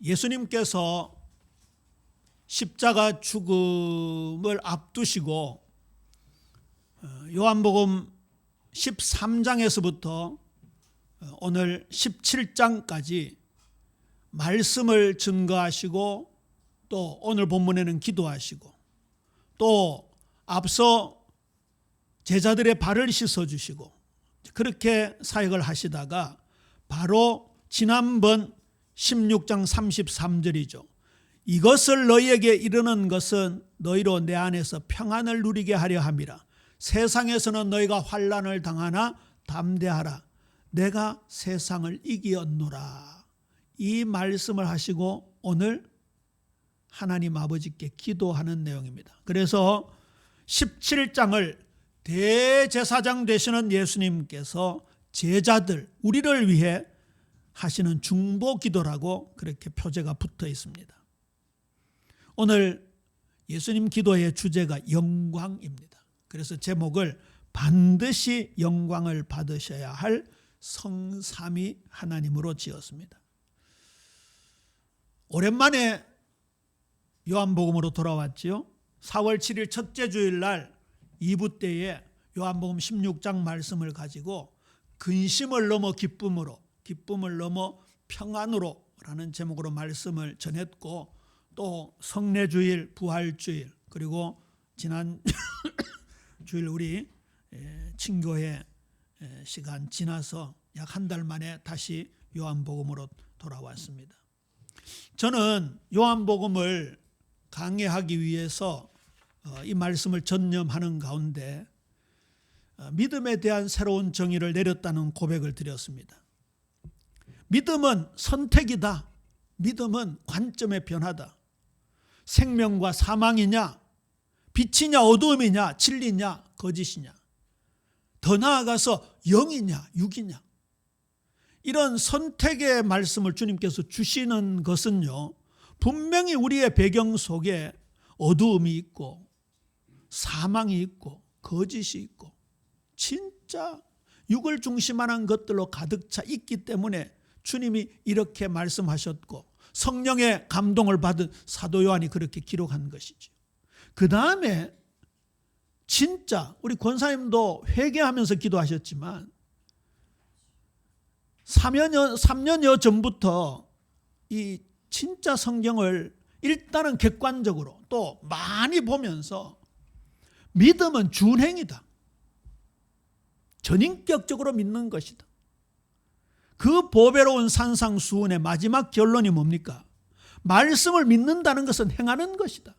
예수님께서 십자가 죽음을 앞두시고 요한복음 13장에서부터 오늘 17장까지 말씀을 증거하시고 또 오늘 본문에는 기도하시고 또 앞서 제자들의 발을 씻어주시고 그렇게 사역을 하시다가 바로 지난번 16장 33절이죠. 이것을 너희에게 이르는 것은 너희로 내 안에서 평안을 누리게 하려 함이라. 세상에서는 너희가 환난을 당하나 담대하라. 내가 세상을 이기었노라. 이 말씀을 하시고 오늘 하나님 아버지께 기도하는 내용입니다. 그래서 17장을 대제사장 되시는 예수님께서 제자들, 우리를 위해 하시는 중보 기도라고 그렇게 표제가 붙어 있습니다. 오늘 예수님 기도의 주제가 영광입니다. 그래서 제목을 반드시 영광을 받으셔야 할 성삼위 하나님으로 지었습니다. 오랜만에 요한복음으로 돌아왔지요. 4월 7일 첫째 주일날 2부 때에 요한복음 16장 말씀을 가지고 근심을 넘어 기쁨으로, 기쁨을 넘어 평안으로 라는 제목으로 말씀을 전했고 또 성례주일, 부활주일 그리고 지난 주일 우리 친교회 시간 지나서 약 한 달 만에 다시 요한복음으로 돌아왔습니다. 저는 요한복음을 강해하기 위해서 이 말씀을 전념하는 가운데 믿음에 대한 새로운 정의를 내렸다는 고백을 드렸습니다. 믿음은 선택이다. 믿음은 관점의 변화다. 생명과 사망이냐, 빛이냐 어두움이냐, 진리냐 거짓이냐, 더 나아가서 영이냐 육이냐, 이런 선택의 말씀을 주님께서 주시는 것은요, 분명히 우리의 배경 속에 어두움이 있고 사망이 있고 거짓이 있고 진짜 육을 중심하는 것들로 가득 차 있기 때문에 주님이 이렇게 말씀하셨고 성령의 감동을 받은 사도 요한이 그렇게 기록한 것이죠. 그 다음에 진짜 우리 권사님도 회개하면서 기도하셨지만 3년여 전부터 이 진짜 성경을 일단은 객관적으로 또 많이 보면서 믿음은 준행이다. 전인격적으로 믿는 것이다. 그 보배로운 산상수훈의 마지막 결론이 뭡니까? 말씀을 믿는다는 것은 행하는 것이다.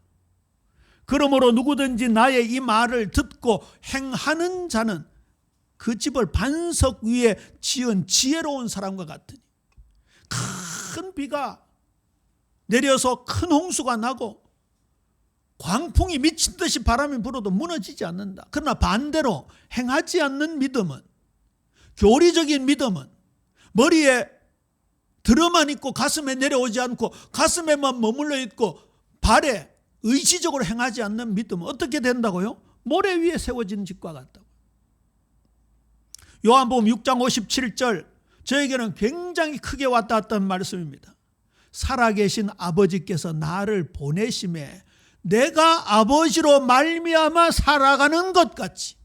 그러므로 누구든지 나의 이 말을 듣고 행하는 자는 그 집을 반석 위에 지은 지혜로운 사람과 같으니 큰 비가 내려서 큰 홍수가 나고 광풍이 미친 듯이 바람이 불어도 무너지지 않는다. 그러나 반대로 행하지 않는 믿음은, 교리적인 믿음은 머리에 들어만 있고 가슴에 내려오지 않고 가슴에만 머물러 있고 발에 의지적으로 행하지 않는 믿음은 어떻게 된다고요? 모래 위에 세워진 집과 같다고. 요한복음 6장 57절, 저에게는 굉장히 크게 와닿았던 말씀입니다. 살아계신 아버지께서 나를 보내심에 내가 아버지로 말미암아 살아가는 것 같이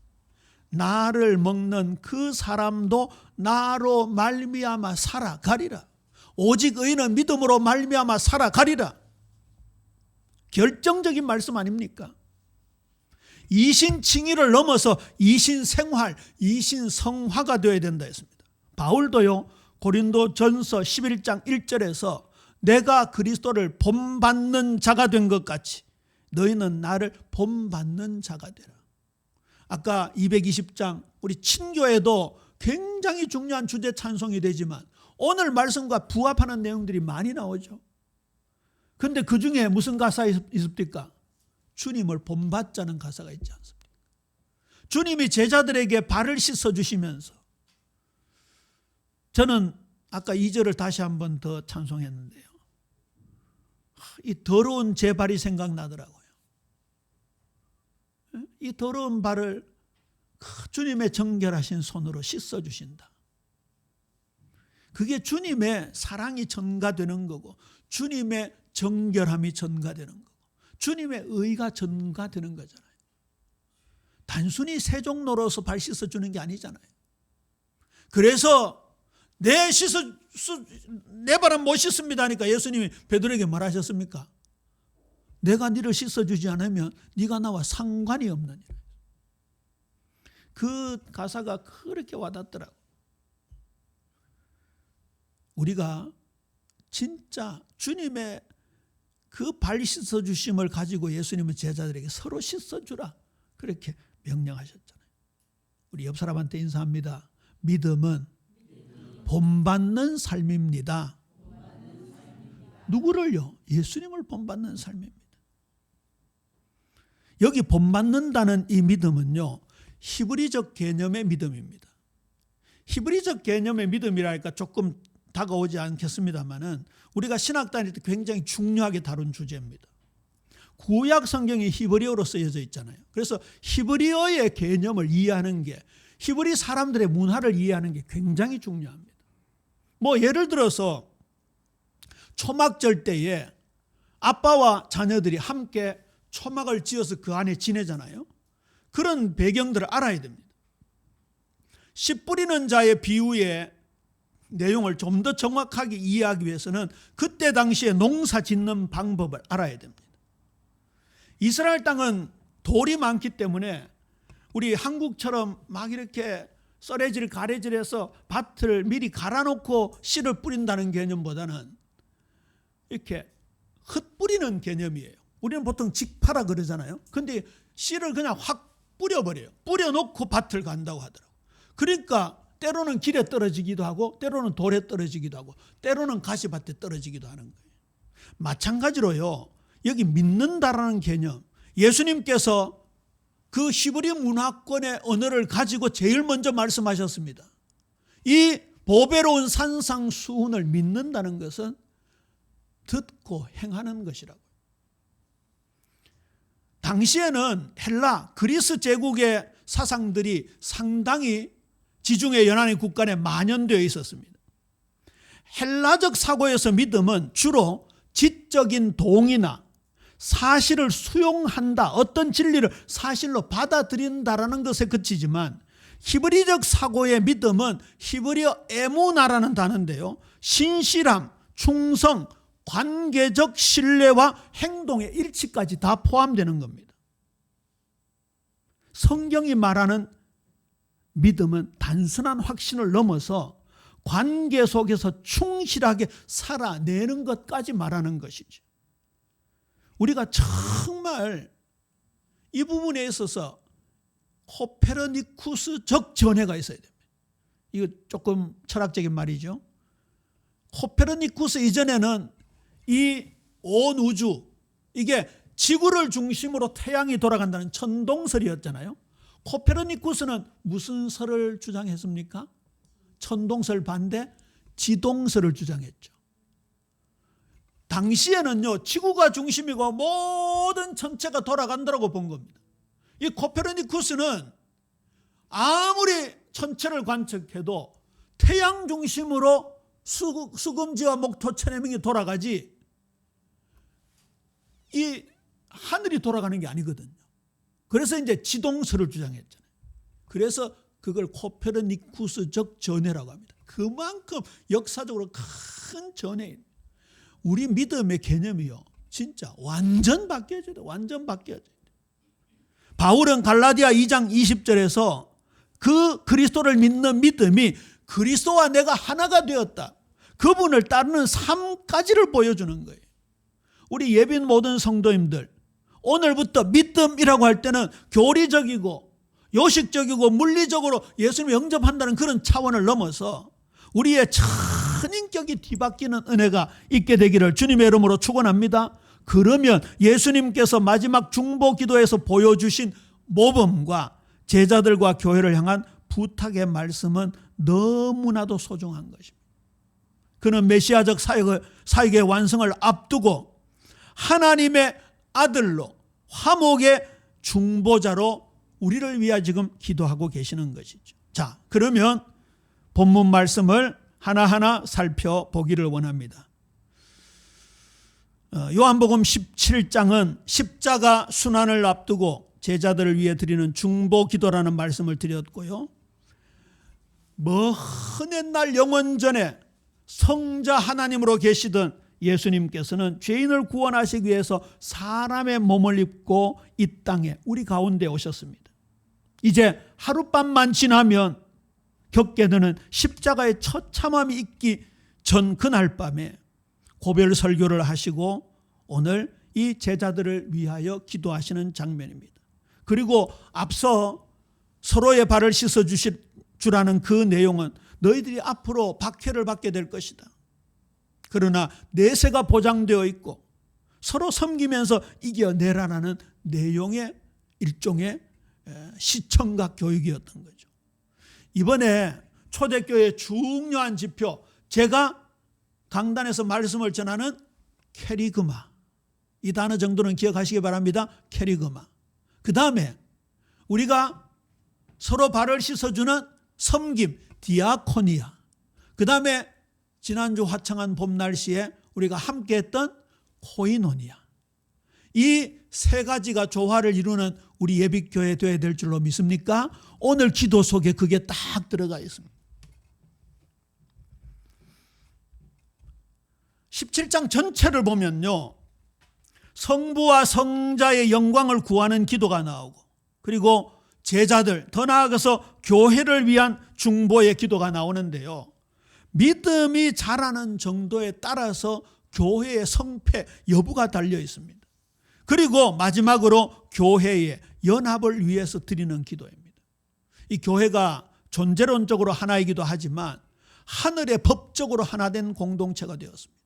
나를 먹는 그 사람도 나로 말미암아 살아가리라. 오직 의인은 믿음으로 말미암아 살아가리라. 결정적인 말씀 아닙니까? 이신칭의를 넘어서 이신생활, 이신성화가 되어야 된다 했습니다. 바울도요, 고린도전서 11장 1절에서 내가 그리스도를 본받는 자가 된 것 같이 너희는 나를 본받는 자가 되라. 아까 220장 우리 친교에도 굉장히 중요한 주제 찬송이 되지만 오늘 말씀과 부합하는 내용들이 많이 나오죠. 그런데 그 중에 무슨 가사 있습니까? 주님을 본받자는 가사가 있지 않습니까? 주님이 제자들에게 발을 씻어주시면서, 저는 아까 2절을 다시 한번 더 찬송했는데요, 이 더러운 제 발이 생각나더라고요. 이 더러운 발을 주님의 정결하신 손으로 씻어주신다. 그게 주님의 사랑이 전가되는 거고 주님의 정결함이 전가되는 거고 주님의 의가 전가되는 거잖아요. 단순히 세종로로서 발 씻어주는 게 아니잖아요. 그래서 내 발은 못 씻습니다 하니까 예수님이 베드로에게 말하셨습니까? 내가 너를 씻어주지 않으면 네가 나와 상관이 없느니라. 그 가사가 그렇게 와닿더라고. 우리가 진짜 주님의 그 발 씻어주심을 가지고 예수님은 제자들에게 서로 씻어주라 그렇게 명령하셨잖아요. 우리 옆 사람한테 인사합니다. 믿음은 본받는 삶입니다. 누구를요? 예수님을 본받는 삶입니다. 여기 본받는다는 이 믿음은요, 히브리적 개념의 믿음입니다. 히브리적 개념의 믿음이라니까 조금 다가오지 않겠습니다만은 우리가 신학 다닐 때 굉장히 중요하게 다룬 주제입니다. 구약 성경이 히브리어로 쓰여져 있잖아요. 그래서 히브리어의 개념을 이해하는 게 히브리 사람들의 문화를 이해하는 게 굉장히 중요합니다. 뭐 예를 들어서 초막절 때에 아빠와 자녀들이 함께 초막을 지어서 그 안에 지내잖아요. 그런 배경들을 알아야 됩니다. 씨 뿌리는 자의 비유의 내용을 좀 더 정확하게 이해하기 위해서는 그때 당시에 농사 짓는 방법을 알아야 됩니다. 이스라엘 땅은 돌이 많기 때문에 우리 한국처럼 막 이렇게 썰애질 가래질해서 밭을 미리 갈아놓고 씨를 뿌린다는 개념보다는 이렇게 흩뿌리는 개념이에요. 우리는 보통 직파라 그러잖아요. 근데 씨를 그냥 확 뿌려버려요. 뿌려놓고 밭을 간다고 하더라고요. 그러니까 때로는 길에 떨어지기도 하고 때로는 돌에 떨어지기도 하고 때로는 가시밭에 떨어지기도 하는 거예요. 마찬가지로요. 여기 믿는다라는 개념, 예수님께서 그 히브리 문화권의 언어를 가지고 제일 먼저 말씀하셨습니다. 이 보배로운 산상수훈을 믿는다는 것은 듣고 행하는 것이라고요. 당시에는 헬라, 그리스 제국의 사상들이 상당히 지중해 연안의 국가에 만연되어 있었습니다. 헬라적 사고에서 믿음은 주로 지적인 동의나 사실을 수용한다, 어떤 진리를 사실로 받아들인다라는 것에 그치지만 히브리적 사고의 믿음은 히브리어 에무나라는 단어인데요, 신실함, 충성, 관계적 신뢰와 행동의 일치까지 다 포함되는 겁니다. 성경이 말하는 믿음은 단순한 확신을 넘어서 관계 속에서 충실하게 살아내는 것까지 말하는 것이죠. 우리가 정말 이 부분에 있어서 코페르니쿠스적 전해가 있어야 됩니다. 이거 조금 철학적인 말이죠. 코페르니쿠스 이전에는 이 온 우주, 이게 지구를 중심으로 태양이 돌아간다는 천동설이었잖아요. 코페르니쿠스는 무슨 설을 주장했습니까? 천동설 반대 지동설을 주장했죠. 당시에는요, 지구가 중심이고 모든 전체가 돌아간다고 본 겁니다. 이 코페르니쿠스는 아무리 천체를 관측해도 태양 중심으로 수금지와 목토 천해명이 돌아가지 이 하늘이 돌아가는 게 아니거든요. 그래서 이제 지동설을 주장했잖아요. 그래서 그걸 코페르니쿠스적 전해라고 합니다. 그만큼 역사적으로 큰 전해입니다. 우리 믿음의 개념이요, 진짜 완전 바뀌어져야 돼. 완전 바뀌어져야 돼. 바울은 갈라디아 2장 20절에서 그 그리스도를 믿는 믿음이 그리스도와 내가 하나가 되었다, 그분을 따르는 삶까지를 보여주는 거예요. 우리 예빈 모든 성도님들, 오늘부터 믿음이라고 할 때는 교리적이고 요식적이고 물리적으로 예수님을 영접한다는 그런 차원을 넘어서 우리의 천인격이 뒤바뀌는 은혜가 있게 되기를 주님의 이름으로 축원합니다. 그러면 예수님께서 마지막 중보 기도에서 보여주신 모범과 제자들과 교회를 향한 부탁의 말씀은 너무나도 소중한 것입니다. 그는 메시아적 사역의 완성을 앞두고 하나님의 아들로 화목의 중보자로 우리를 위해 지금 기도하고 계시는 것이죠. 자, 그러면 본문 말씀을 하나하나 살펴보기를 원합니다. 요한복음 17장은 십자가 순환을 앞두고 제자들을 위해 드리는 중보 기도라는 말씀을 드렸고요. 먼 옛날 영원 전에 성자 하나님으로 계시던 예수님께서는 죄인을 구원하시기 위해서 사람의 몸을 입고 이 땅에 우리 가운데 오셨습니다. 이제 하룻밤만 지나면 겪게 되는 십자가의 처참함이 있기 전 그날 밤에 고별 설교를 하시고 오늘 이 제자들을 위하여 기도하시는 장면입니다. 그리고 앞서 서로의 발을 씻어 주라는 그 내용은 너희들이 앞으로 박해를 받게 될 것이다. 그러나 내세가 보장되어 있고 서로 섬기면서 이겨내라라는 내용의 일종의 시청각 교육이었던 거죠. 이번에 초대교회의 중요한 지표, 제가 강단에서 말씀을 전하는 캐리그마, 이 단어 정도는 기억하시기 바랍니다. 캐리그마. 그 다음에 우리가 서로 발을 씻어주는 섬김, 디아코니아. 그 다음에 지난주 화창한 봄 날씨에 우리가 함께했던 코이노니아. 이 세 가지가 조화를 이루는 우리 예비교회 되어야 될 줄로 믿습니까? 오늘 기도 속에 그게 딱 들어가 있습니다. 17장 전체를 보면요, 성부와 성자의 영광을 구하는 기도가 나오고, 그리고 제자들, 더 나아가서 교회를 위한 중보의 기도가 나오는데요, 믿음이 자라는 정도에 따라서 교회의 성패 여부가 달려 있습니다. 그리고 마지막으로 교회의 연합을 위해서 드리는 기도입니다. 이 교회가 존재론적으로 하나이기도 하지만 하늘의 법적으로 하나 된 공동체가 되었습니다.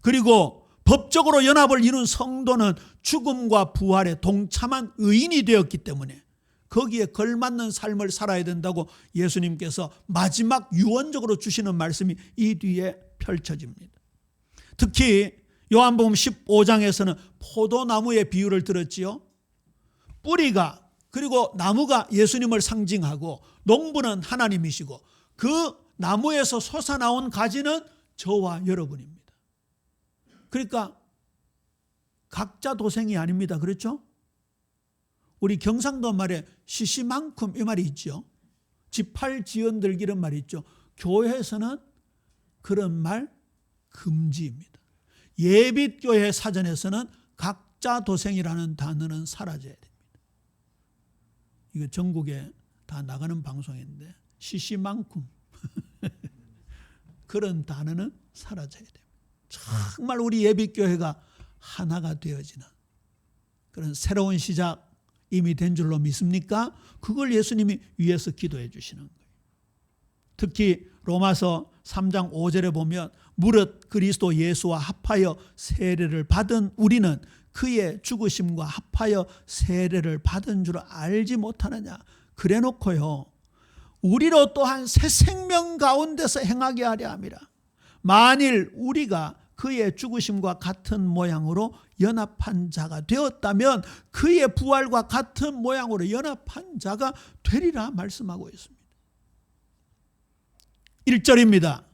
그리고 법적으로 연합을 이룬 성도는 죽음과 부활에 동참한 의인이 되었기 때문에 거기에 걸맞는 삶을 살아야 된다고 예수님께서 마지막 유언적으로 주시는 말씀이 이 뒤에 펼쳐집니다. 특히 요한복음 15장에서는 포도나무의 비유를 들었지요. 뿌리가, 그리고 나무가 예수님을 상징하고 농부는 하나님이시고 그 나무에서 솟아나온 가지는 저와 여러분입니다. 그러니까 각자 도생이 아닙니다. 그렇죠? 우리 경상도 말에 시시만큼 이 말이 있죠. 지팔지연들기는 말이 있죠. 교회에서는 그런 말 금지입니다. 예빛교회 사전에서는 각자 도생이라는 단어는 사라져야 됩니다. 이거 전국에 다 나가는 방송인데 시시만큼 그런 단어는 사라져야 됩니다. 정말 우리 예빛교회가 하나가 되어지는 그런 새로운 시작 이미 된 줄로 믿습니까? 그걸 예수님이 위해서 기도해 주시는 거예요. 특히 로마서 3장 5절에 보면 무릇 그리스도 예수와 합하여 세례를 받은 우리는 그의 죽으심과 합하여 세례를 받은 줄 알지 못하느냐. 그래 놓고요, 우리로 또한 새 생명 가운데서 행하게 하려 함이라. 만일 우리가 그의 죽으심과 같은 모양으로 연합한 자가 되었다면 그의 부활과 같은 모양으로 연합한 자가 되리라 말씀하고 있습니다. 1절입니다.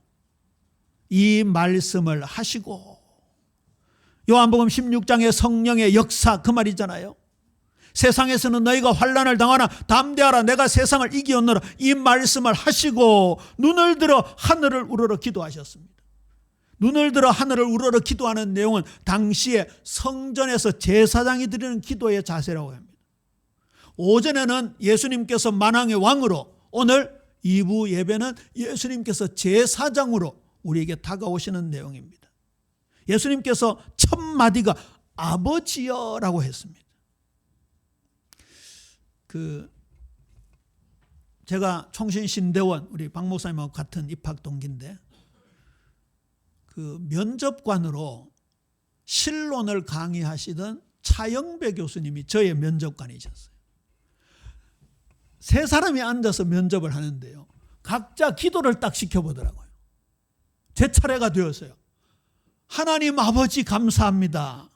이 말씀을 하시고, 요한복음 16장의 성령의 역사 그 말이잖아요. 세상에서는 너희가 환난을 당하나 담대하라, 내가 세상을 이기었노라. 이 말씀을 하시고 눈을 들어 하늘을 우러러 기도하셨습니다. 눈을 들어 하늘을 우러러 기도하는 내용은 당시에 성전에서 제사장이 드리는 기도의 자세라고 합니다. 오전에는 예수님께서 만왕의 왕으로, 오늘 2부 예배는 예수님께서 제사장으로 우리에게 다가오시는 내용입니다. 예수님께서 첫 마디가 아버지여라고 했습니다. 제가 총신신대원 우리 박 목사님하고 같은 입학 동기인데 면접관으로 신론을 강의하시던 차영배 교수님이 저의 면접관이셨어요. 세 사람이 앉아서 면접을 하는데요, 각자 기도를 딱 시켜보더라고요. 제 차례가 되었어요. 하나님 아버지 감사합니다.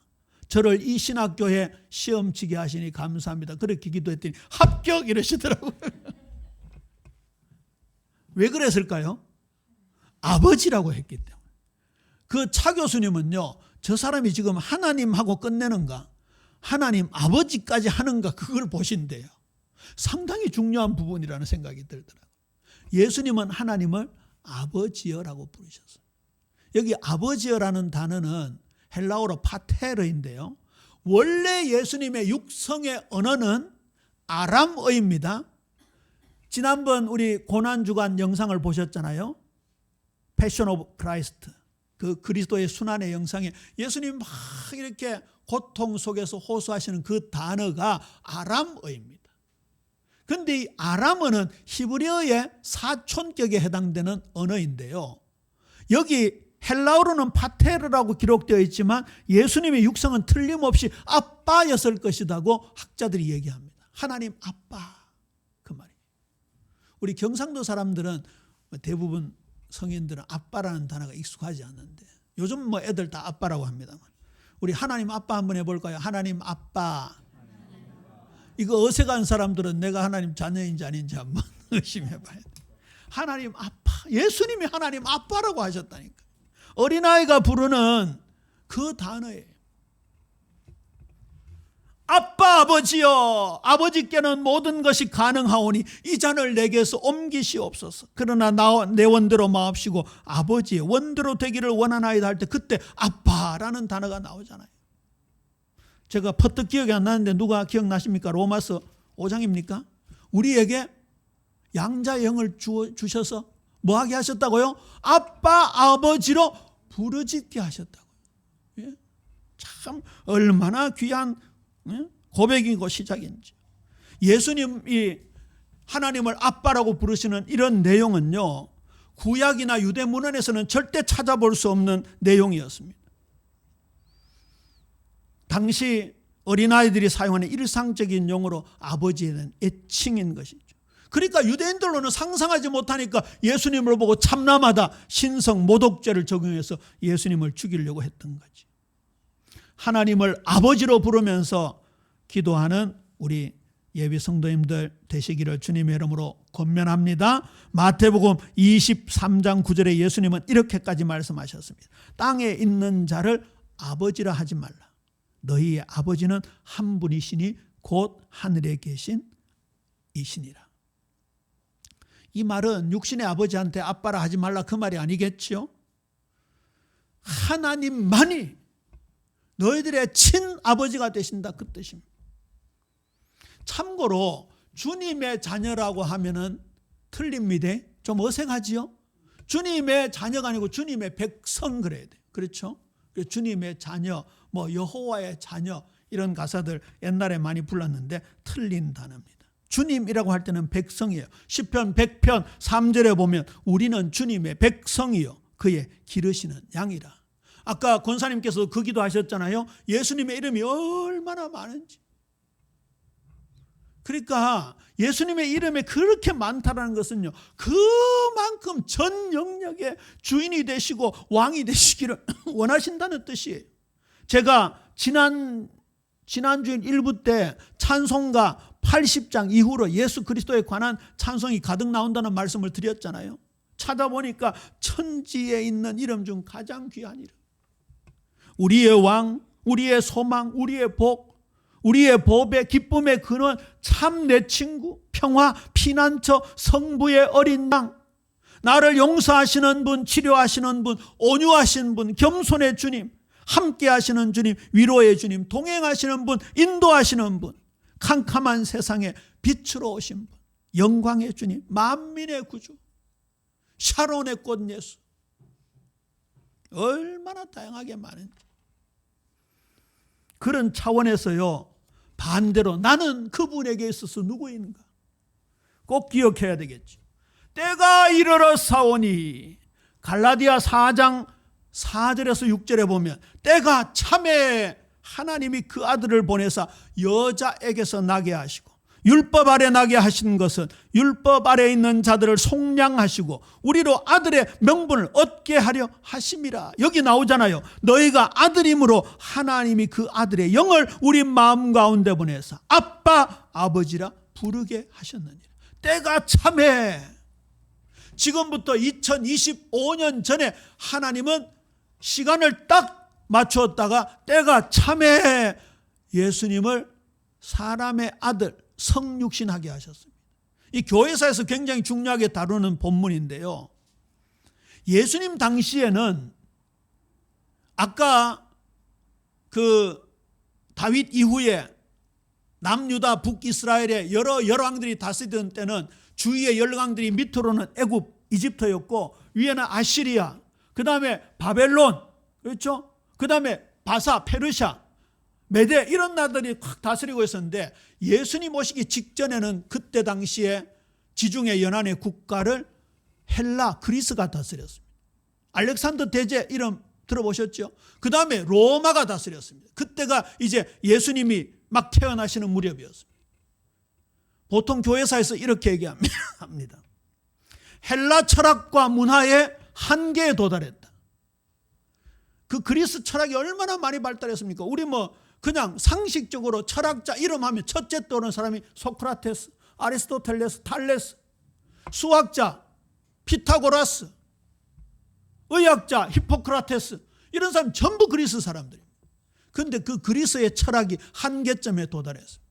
저를 이 신학교에 시험 치게 하시니 감사합니다. 그렇게 기도했더니 합격 이러시더라고요. 왜 그랬을까요? 아버지라고 했기 때문에. 그 차 교수님은요, 저 사람이 지금 하나님하고 끝내는가, 하나님 아버지까지 하는가, 그걸 보신대요. 상당히 중요한 부분이라는 생각이 들더라고요. 예수님은 하나님을 아버지여라고 부르셨어요. 여기 아버지여라는 단어는 헬라어로 파테르인데요, 원래 예수님의 육성의 언어는 아람어입니다. 지난번 우리 고난주간 영상을 보셨잖아요. 패션 오브 크라이스트, 그 그리스도의 순환의 영상에 예수님 막 이렇게 고통 속에서 호소하시는 그 단어가 아람어입니다. 그런데 이 아람어는 히브리어의 사촌격에 해당되는 언어인데요, 여기 헬라어로는 파테르라고 기록되어 있지만 예수님의 육성은 틀림없이 아빠였을 것이라고 학자들이 얘기합니다. 하나님 아빠, 그 말이에요. 우리 경상도 사람들은 대부분 성인들은 아빠라는 단어가 익숙하지 않는데, 요즘 뭐 애들 다 아빠라고 합니다만, 우리 하나님 아빠 한번 해볼까요? 하나님 아빠. 이거 어색한 사람들은 내가 하나님 자녀인지 아닌지 한번 의심해봐야 돼. 하나님 아빠, 예수님이 하나님 아빠라고 하셨다니까. 어린아이가 부르는 그 단어예요. 아빠 아버지여, 아버지께는 모든 것이 가능하오니 이 잔을 내게서 옮기시옵소서. 그러나 내 원대로 마옵시고 아버지의 원대로 되기를 원하나이다 할 때 그때 아빠라는 단어가 나오잖아요. 제가 퍼뜩 기억이 안 나는데 누가 기억나십니까? 로마서 5장입니까? 우리에게 양자의 영을 주셔서 뭐하게 하셨다고요? 아빠 아버지로 부르짖게 하셨다고요. 예? 참 얼마나 귀한 고백이고 시작인지. 예수님이 하나님을 아빠라고 부르시는 이런 내용은요, 구약이나 유대 문헌에서는 절대 찾아볼 수 없는 내용이었습니다. 당시 어린아이들이 사용하는 일상적인 용어로 아버지에 대한 애칭인 것이죠. 그러니까 유대인들로는 상상하지 못하니까 예수님을 보고 참남하다 신성 모독죄를 적용해서 예수님을 죽이려고 했던 거지. 하나님을 아버지로 부르면서 기도하는 우리 예비 성도님들 되시기를 주님의 이름으로 권면합니다. 마태복음 23장 9절에 예수님은 이렇게까지 말씀하셨습니다. 땅에 있는 자를 아버지라 하지 말라. 너희의 아버지는 한 분이시니 곧 하늘에 계신 이시니라. 이 말은 육신의 아버지한테 아빠라 하지 말라 그 말이 아니겠죠? 하나님만이 너희들의 친아버지가 되신다, 그 뜻입니다. 참고로 주님의 자녀라고 하면은 틀립니다. 좀 어색하지요? 주님의 자녀가 아니고 주님의 백성 그래야 돼요. 그렇죠? 주님의 자녀, 뭐 여호와의 자녀, 이런 가사들 옛날에 많이 불렀는데 틀린 단어입니다. 주님이라고 할 때는 백성이에요. 시편 100편 3절에 보면 우리는 주님의 백성이요 그의 기르시는 양이라. 아까 권사님께서 그 기도하셨잖아요. 예수님의 이름이 얼마나 많은지. 그러니까 예수님의 이름이 그렇게 많다는 것은요, 그만큼 전 영역의 주인이 되시고 왕이 되시기를 원하신다는 뜻이에요. 제가 지난주인 1부 때 찬송가 80장 이후로 예수 그리스도에 관한 찬송이 가득 나온다는 말씀을 드렸잖아요. 찾아보니까 천지에 있는 이름 중 가장 귀한 이름, 우리의 왕, 우리의 소망, 우리의 복, 우리의 법의 기쁨의 근원, 참 내 친구, 평화, 피난처, 성부의 어린 양, 나를 용서하시는 분, 치료하시는 분, 온유하신 분, 겸손의 주님, 함께 하시는 주님, 위로의 주님, 동행하시는 분, 인도하시는 분, 캄캄한 세상에 빛으로 오신 분, 영광의 주님, 만민의 구주, 샤론의 꽃 예수. 얼마나 다양하게 많은지. 그런 차원에서요, 반대로 나는 그분에게 있어서 누구인가 꼭 기억해야 되겠죠. 때가 이르러 사오니, 갈라디아 4장 4절에서 6절에 보면 때가 참에 하나님이 그 아들을 보내사 여자에게서 나게 하시고, 율법 아래 나게 하신 것은 율법 아래 있는 자들을 속량하시고 우리로 아들의 명분을 얻게 하려 하심이라. 여기 나오잖아요. 너희가 아들임으로 하나님이 그 아들의 영을 우리 마음 가운데 보내사 아빠 아버지라 부르게 하셨느니라. 때가 참에 지금부터 2025년 전에 하나님은 시간을 딱 맞추었다가 때가 참에 예수님을 사람의 아들 성육신하게 하셨습니다. 이 교회사에서 굉장히 중요하게 다루는 본문인데요. 예수님 당시에는 아까 그 다윗 이후에 남유다 북이스라엘의 여러 왕들이 다스리던 때는 주위의 열강들이 밑으로는 애굽 이집트였고 위에는 아시리아, 그 다음에 바벨론, 그렇죠? 그 다음에 바사 페르시아, 메데 이런 나라들이 확 다스리고 있었는데 예수님 오시기 직전에는 그때 당시에 지중해 연안의 국가를 헬라 그리스가 다스렸습니다. 알렉산더 대제 이름 들어보셨죠? 그 다음에 로마가 다스렸습니다. 그때가 이제 예수님이 막 태어나시는 무렵이었습니다. 보통 교회사에서 이렇게 얘기합니다. 헬라 철학과 문화의 한계에 도달했다. 그 그리스 철학이 얼마나 많이 발달했습니까? 우리 뭐 그냥 상식적으로 철학자 이름하면 첫째 떠오르는 사람이 소크라테스, 아리스토텔레스, 탈레스, 수학자 피타고라스, 의학자 히포크라테스, 이런 사람 전부 그리스 사람들입니다. 그런데 그 그리스의 철학이 한계점에 도달했어요.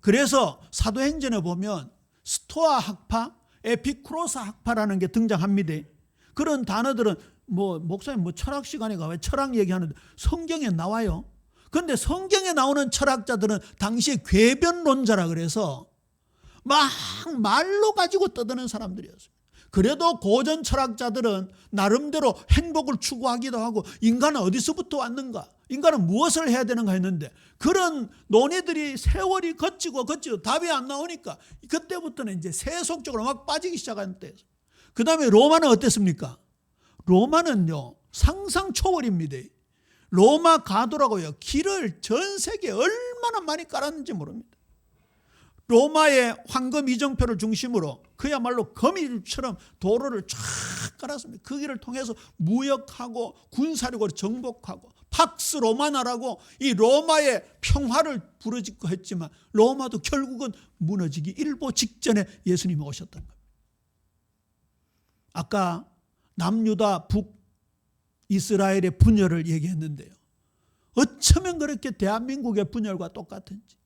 그래서 사도행전에 보면 스토아 학파, 에피쿠로스 학파라는 게 등장합니다. 그런 단어들은 뭐 목사님 뭐 철학 시간에 왜 철학 얘기하는데 성경에 나와요. 그런데 성경에 나오는 철학자들은 당시에 궤변론자라 그래서 막 말로 가지고 떠드는 사람들이었어요. 그래도 고전 철학자들은 나름대로 행복을 추구하기도 하고 인간은 어디서부터 왔는가, 인간은 무엇을 해야 되는가 했는데 그런 논의들이 세월이 거치고 답이 안 나오니까 그때부터는 이제 세속적으로 막 빠지기 시작한 때였어요. 그 다음에 로마는 어땠습니까? 로마는요 상상 초월입니다. 로마 가도라고요 길을 전 세계에 얼마나 많이 깔았는지 모릅니다. 로마의 황금 이정표를 중심으로 그야말로 거미줄처럼 도로를 쫙 깔았습니다. 그 길을 통해서 무역하고 군사력으로 정복하고 팍스 로마나라고 이 로마의 평화를 부르짖고 했지만 로마도 결국은 무너지기 일보 직전에 예수님이 오셨던 겁니다. 아까 남유다 북이스라엘의 분열을 얘기했는데요. 어쩌면 그렇게 대한민국의 분열과 똑같은지.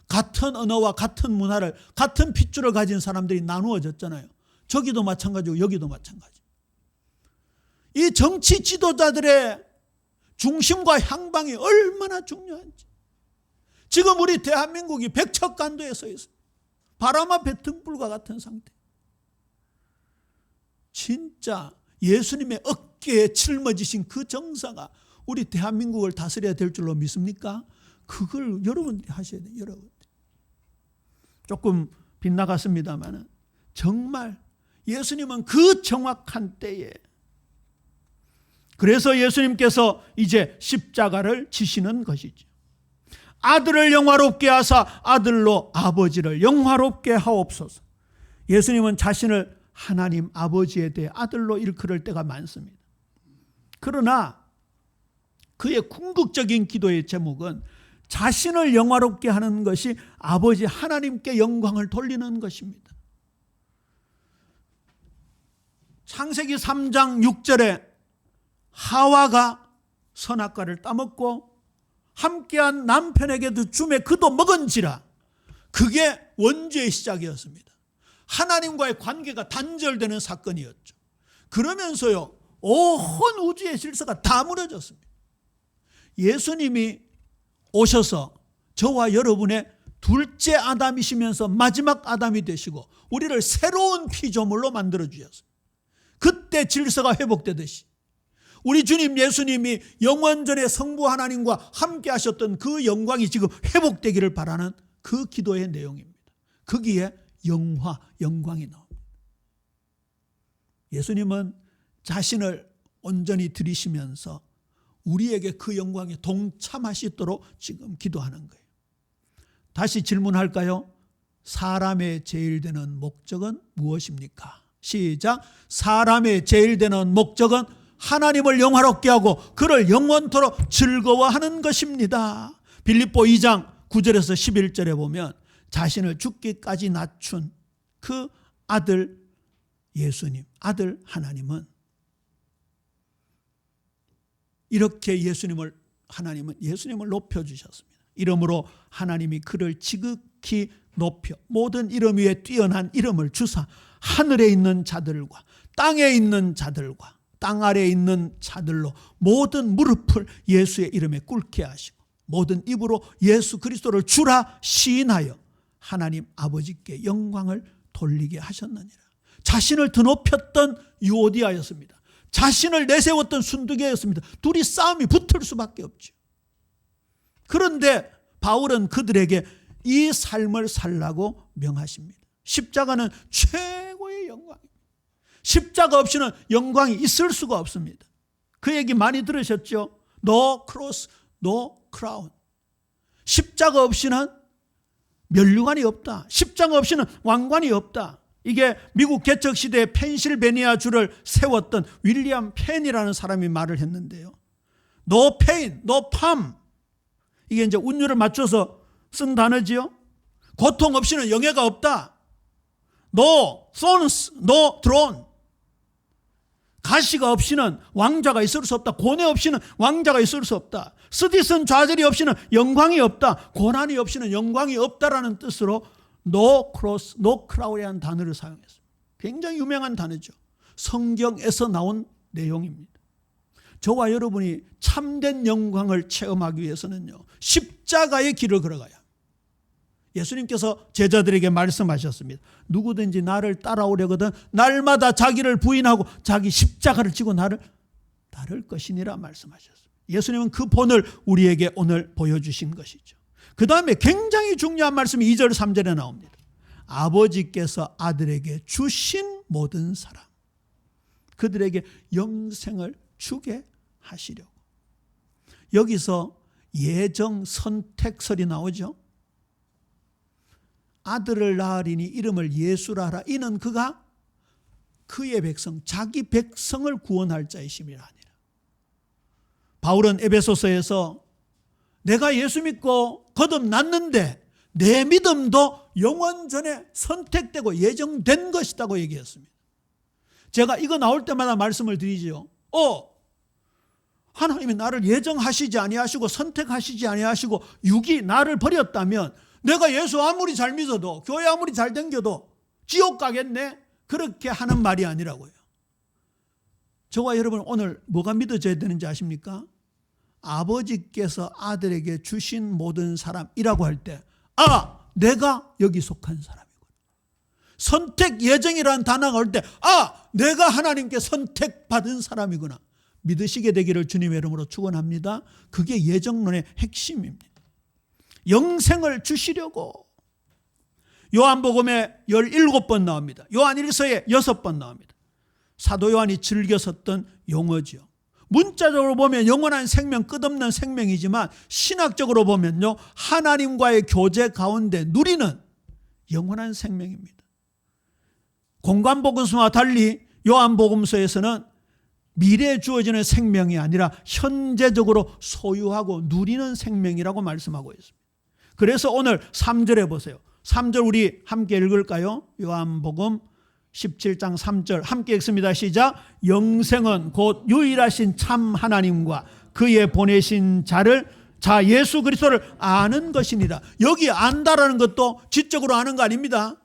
같은 언어와 같은 문화를 같은 핏줄을 가진 사람들이 나누어졌잖아요. 저기도 마찬가지고 여기도 마찬가지. 이 정치 지도자들의 중심과 향방이 얼마나 중요한지. 지금 우리 대한민국이 백척간도에 서 있어요. 바람 앞에 등불과 같은 상태. 진짜 예수님의 어깨에 짊어지신 그 정사가 우리 대한민국을 다스려야 될 줄로 믿습니까? 그걸 여러분들이 하셔야 돼요. 여러분. 조금 빗나갔습니다만 정말 예수님은 그 정확한 때에 그래서 예수님께서 이제 십자가를 지시는 것이죠. 아들을 영화롭게 하사 아들로 아버지를 영화롭게 하옵소서. 예수님은 자신을 하나님 아버지에 대해 아들로 일컬을 때가 많습니다. 그러나 그의 궁극적인 기도의 제목은 자신을 영화롭게 하는 것이 아버지 하나님께 영광을 돌리는 것입니다. 창세기 3장 6절에 하와가 선악과를 따먹고 함께한 남편에게도 주매 그도 먹은지라. 그게 원죄의 시작이었습니다. 하나님과의 관계가 단절되는 사건이었죠. 그러면서요 온 우주의 질서가 다 무너졌습니다. 예수님이 오셔서 저와 여러분의 둘째 아담이시면서 마지막 아담이 되시고 우리를 새로운 피조물로 만들어 주셨어요. 그때 질서가 회복되듯이 우리 주님 예수님이 영원전에 성부 하나님과 함께 하셨던 그 영광이 지금 회복되기를 바라는 그 기도의 내용입니다. 거기에 영광이 나옵니다. 예수님은 자신을 온전히 드리시면서 우리에게 그 영광에 동참하시도록 지금 기도하는 거예요. 다시 질문할까요? 사람의 제일 되는 목적은 무엇입니까? 시작. 사람의 제일 되는 목적은 하나님을 영화롭게 하고 그를 영원토록 즐거워하는 것입니다. 빌립보 2장 9절에서 11절에 보면 자신을 죽기까지 낮춘 그 아들 예수님, 아들 하나님은 이렇게 하나님은 예수님을 높여주셨습니다. 이름으로 하나님이 그를 지극히 높여 모든 이름 위에 뛰어난 이름을 주사 하늘에 있는 자들과 땅에 있는 자들과 땅 아래에 있는 자들로 모든 무릎을 예수의 이름에 꿇게 하시고 모든 입으로 예수 그리스도를 주라 시인하여 하나님 아버지께 영광을 돌리게 하셨느니라. 자신을 드높였던 유오디아였습니다. 자신을 내세웠던 순두개였습니다. 둘이 싸움이 붙을 수밖에 없죠. 그런데 바울은 그들에게 이 삶을 살라고 명하십니다. 십자가는 최고의 영광입니다. 십자가 없이는 영광이 있을 수가 없습니다. 그 얘기 많이 들으셨죠? No cross, no crown. 십자가 없이는 면류관이 없다. 십자가 없이는 왕관이 없다. 이게 미국 개척시대에 펜실베니아 주를 세웠던 윌리엄 펜이라는 사람이 말을 했는데요. No pain, no palm. 이게 이제 운율을 맞춰서 쓴 단어지요. 고통 없이는 영예가 없다. No thorns, no throne. 가시가 없이는 왕자가 있을 수 없다. 고뇌 없이는 왕자가 있을 수 없다. 쓰디쓴 좌절이 없이는 영광이 없다. 고난이 없이는 영광이 없다라는 뜻으로 No cross, no crown이라는 단어를 사용했습니다. 굉장히 유명한 단어죠. 성경에서 나온 내용입니다. 저와 여러분이 참된 영광을 체험하기 위해서는요, 십자가의 길을 걸어가야 합니다. 예수님께서 제자들에게 말씀하셨습니다. 누구든지 나를 따라오려거든 날마다 자기를 부인하고 자기 십자가를 지고 나를 따를 것이니라 말씀하셨습니다. 예수님은 그 본을 우리에게 오늘 보여주신 것이죠. 그 다음에 굉장히 중요한 말씀이 2절 3절에 나옵니다. 아버지께서 아들에게 주신 모든 사람, 그들에게 영생을 주게 하시려고. 여기서 예정 선택설이 나오죠. 아들을 낳으리니 이름을 예수라 하라. 이는 그가 그의 백성, 자기 백성을 구원할 자이심이라 하니라. 바울은 에베소서에서 내가 예수 믿고 거듭났는데 내 믿음도 영원 전에 선택되고 예정된 것이라고 얘기했습니다. 제가 이거 나올 때마다 말씀을 드리죠. 하나님이 나를 예정하시지 아니하시고 선택하시지 아니하시고 육이 나를 버렸다면 내가 예수 아무리 잘 믿어도 교회 아무리 잘 댕겨도 지옥 가겠네? 그렇게 하는 말이 아니라고요. 저와 여러분 오늘 뭐가 믿어져야 되는지 아십니까? 아버지께서 아들에게 주신 모든 사람이라고 할 때 내가 여기 속한 사람이구나. 선택 예정이라는 단어가 올 때 내가 하나님께 선택받은 사람이구나. 믿으시게 되기를 주님의 이름으로 축원합니다. 그게 예정론의 핵심입니다. 영생을 주시려고. 요한복음에 17번 나옵니다. 요한 1서에 6번 나옵니다. 사도 요한이 즐겨 썼던 용어죠. 문자적으로 보면 영원한 생명, 끝없는 생명이지만 신학적으로 보면요, 하나님과의 교제 가운데 누리는 영원한 생명입니다. 공관복음서와 달리 요한복음서에서는 미래에 주어지는 생명이 아니라 현재적으로 소유하고 누리는 생명이라고 말씀하고 있습니다. 그래서 오늘 3절에 보세요. 3절 우리 함께 읽을까요? 요한복음 17장 3절 함께 읽습니다. 시작. 영생은 곧 유일하신 참 하나님과 그의 보내신 자 예수 그리스도를 아는 것이니라. 여기 안다라는 것도 지적으로 아는 거 아닙니다.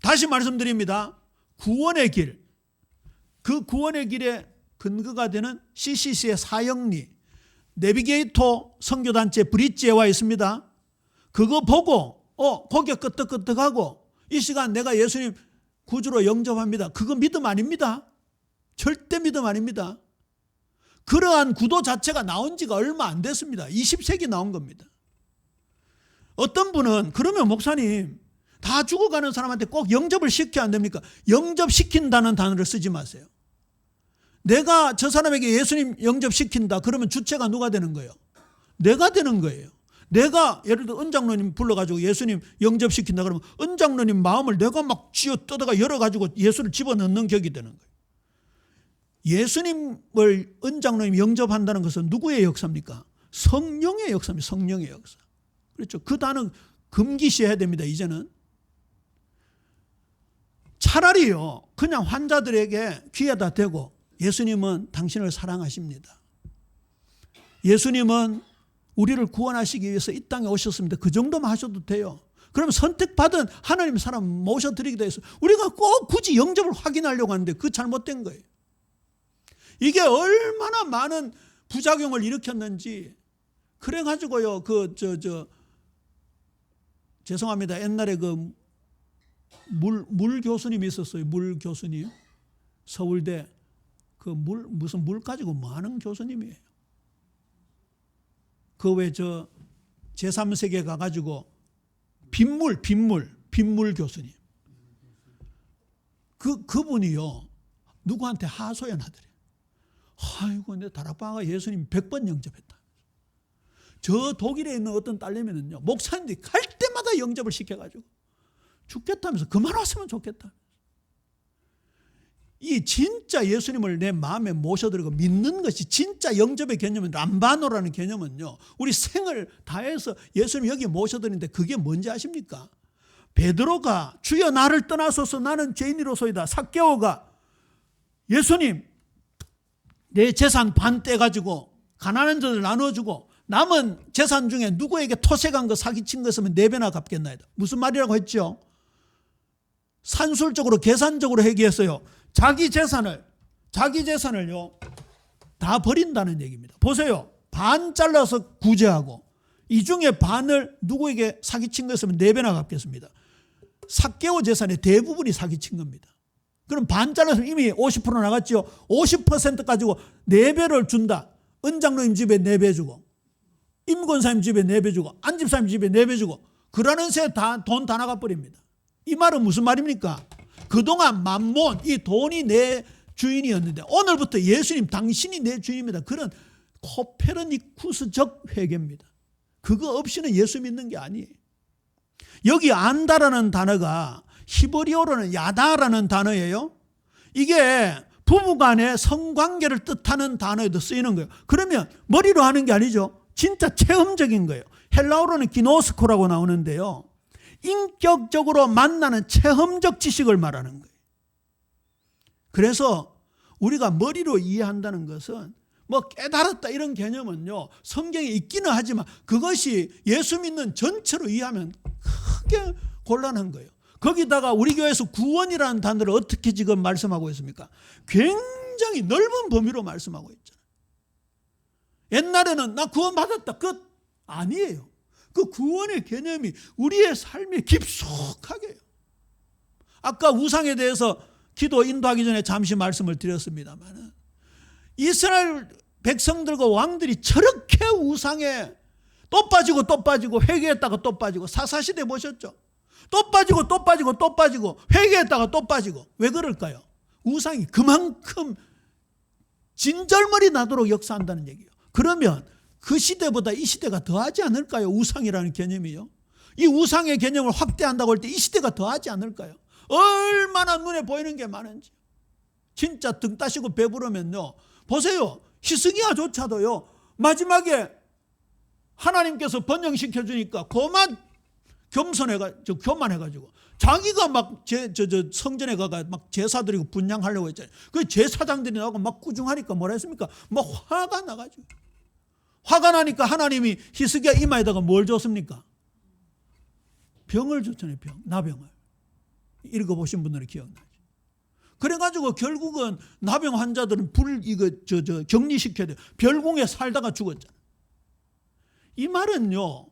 다시 말씀드립니다. 구원의 길, 그 구원의 길에 근거가 되는 CCC의 사형리, 내비게이터 선교단체 브릿지에 와 있습니다. 그거 보고 고개 끄덕끄덕하고 이 시간 내가 예수님 구주로 영접합니다. 그거 믿음 아닙니다. 절대 믿음 아닙니다. 그러한 구도 자체가 나온 지가 얼마 안 됐습니다. 20세기 나온 겁니다. 어떤 분은 그러면 목사님 다 죽어가는 사람한테 꼭 영접을 시켜야 안 됩니까? 영접시킨다는 단어를 쓰지 마세요. 내가 저 사람에게 예수님 영접시킨다 그러면 주체가 누가 되는 거예요? 내가 되는 거예요. 내가 예를 들어 은장로님 불러가지고 예수님 영접시킨다 그러면 은장로님 마음을 내가 막 쥐어 뜯어가 열어가지고 예수를 집어넣는 격이 되는 거예요. 예수님을 은장로님 영접한다는 것은 누구의 역사입니까? 성령의 역사입니다. 성령의 역사. 그렇죠. 그 단어 금기시해야 됩니다. 이제는. 차라리요 그냥 환자들에게 귀에다 대고 예수님은 당신을 사랑하십니다. 예수님은 우리를 구원하시기 위해서 이 땅에 오셨습니다. 그 정도만 하셔도 돼요. 그럼 선택받은 하나님 사람 모셔드리기도 해서 우리가 꼭 굳이 영접을 확인하려고 하는데 그 잘못된 거예요. 이게 얼마나 많은 부작용을 일으켰는지. 그래가지고요 죄송합니다. 옛날에 그 물 교수님이 있었어요. 물 교수님. 서울대 무슨 물 가지고 뭐 하는 교수님이에요. 그 왜 제3세계 가가지고 빗물 교수님. 그분이요 누구한테 하소연하더래요. 아이고 내 다락방아가 예수님 100번 영접했다. 저 독일에 있는 어떤 딸내미는요 목사님들이 갈 때마다 영접을 시켜가지고 죽겠다면서 그만 왔으면 좋겠다. 이 진짜 예수님을 내 마음에 모셔들고 믿는 것이 진짜 영접의 개념은 람바노라는 개념은요 우리 생을 다해서 예수님 여기 모셔드리는데 그게 뭔지 아십니까? 베드로가 주여 나를 떠나소서 나는 죄인이로소이다. 삭개오가 예수님 내 재산 반 떼가지고 가난한 자들 나눠주고 남은 재산 중에 누구에게 토색한 거 사기친 거 있으면 4배나 갚겠나이다. 무슨 말이라고 했죠? 산술적으로 계산적으로 얘기했어요. 자기 재산을요 다 버린다는 얘기입니다. 보세요. 반 잘라서 구제하고 이 중에 반을 누구에게 사기친 거 있으면 4배나 갚겠습니다. 삭개오 재산의 대부분이 사기친 겁니다. 그럼 반 잘라서 이미 50% 나갔죠. 50% 가지고 4배를 준다. 은장로님 집에 4배 주고 임권사님 집에 4배 주고 안집사님 집에 4배 주고 그러는 새 돈 다 나가버립니다. 이 말은 무슨 말입니까? 그동안 만몬 이 돈이 내 주인이었는데 오늘부터 예수님 당신이 내 주인입니다. 그런 코페르니쿠스적 회개입니다. 그거 없이는 예수 믿는 게 아니에요. 여기 안다라는 단어가 히브리어로는 야다라는 단어예요. 이게 부부간의 성관계를 뜻하는 단어에도 쓰이는 거예요. 그러면 머리로 하는 게 아니죠. 진짜 체험적인 거예요. 헬라어로는 기노스코라고 나오는데요. 인격적으로 만나는 체험적 지식을 말하는 거예요. 그래서 우리가 머리로 이해한다는 것은 뭐 깨달았다 이런 개념은요 성경에 있기는 하지만 그것이 예수 믿는 전체로 이해하면 크게 곤란한 거예요. 거기다가 우리 교회에서 구원이라는 단어를 어떻게 지금 말씀하고 있습니까? 굉장히 넓은 범위로 말씀하고 있잖아요. 옛날에는 나 구원 받았다 끝 아니에요. 그 구원의 개념이 우리의 삶에 깊숙하게요. 아까 우상에 대해서 기도 인도하기 전에 잠시 말씀을 드렸습니다만 이스라엘 백성들과 왕들이 저렇게 우상에 또 빠지고 회개했다가 또 빠지고 사사시대 보셨죠? 또 빠지고 회개했다가 또 빠지고 왜 그럴까요? 우상이 그만큼 진절머리 나도록 역사한다는 얘기예요. 그러면 그 시대보다 이 시대가 더하지 않을까요? 우상이라는 개념이요. 이 우상의 개념을 확대한다고 할 때 이 시대가 더하지 않을까요? 얼마나 눈에 보이는 게 많은지. 진짜 등 따시고 배부르면요. 보세요. 히스기야조차도요. 마지막에 하나님께서 번영시켜 주니까 그만 교만해가지고 자기가 막 성전에 가가 막 제사 드리고 분향하려고 했잖아요. 그 제사장들이 나오고 막 꾸중하니까 뭐라 했습니까? 막 화가 나가지고. 화가 나니까 하나님이 히스기야 이마에다가 뭘 줬습니까? 병을 줬잖아요. 나병을. 읽어보신 분들은 기억나죠. 그래가지고 결국은 나병 환자들은 격리시켜야 돼요. 별궁에 살다가 죽었잖아요. 이 말은요.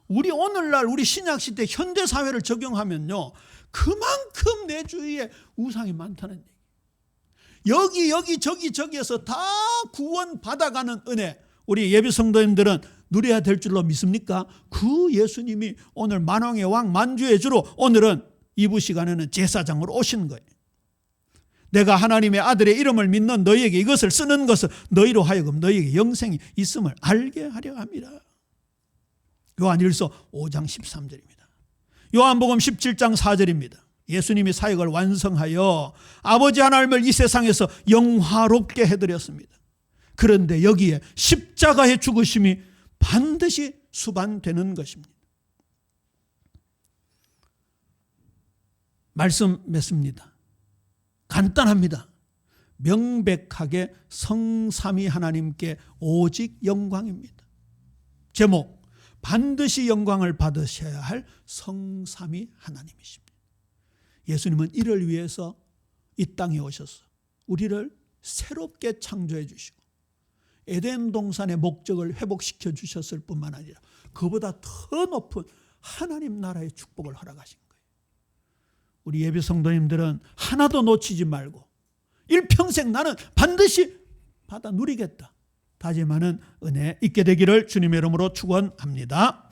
우리 오늘날 우리 신약시대 현대사회를 적용하면요. 그만큼 내 주위에 우상이 많다는 얘기. 여기 저기에서 다 구원 받아가는 은혜. 우리 예비 성도님들은 누려야 될 줄로 믿습니까? 그 예수님이 오늘 만왕의 왕 만주의 주로 오늘은 2부 시간에는 제사장으로 오신 거예요. 내가 하나님의 아들의 이름을 믿는 너희에게 이것을 쓰는 것은 너희로 하여금 너희에게 영생이 있음을 알게 하려 함이라. 요한일서 5장 13절입니다. 요한복음 17장 4절입니다. 예수님이 사역을 완성하여 아버지 하나님을 이 세상에서 영화롭게 해드렸습니다. 그런데 여기에 십자가의 죽으심이 반드시 수반되는 것입니다. 말씀 맺습니다. 간단합니다. 명백하게 성삼위 하나님께 오직 영광입니다. 제목, 반드시 영광을 받으셔야 할 성삼위 하나님이십니다. 예수님은 이를 위해서 이 땅에 오셔서 우리를 새롭게 창조해 주시고 에덴 동산의 목적을 회복시켜 주셨을 뿐만 아니라 그보다 더 높은 하나님 나라의 축복을 허락하신 거예요. 우리 예배 성도님들은 하나도 놓치지 말고 일평생 나는 반드시 받아 누리겠다 다짐하는 은혜 있게 되기를 주님의 이름으로 축원합니다.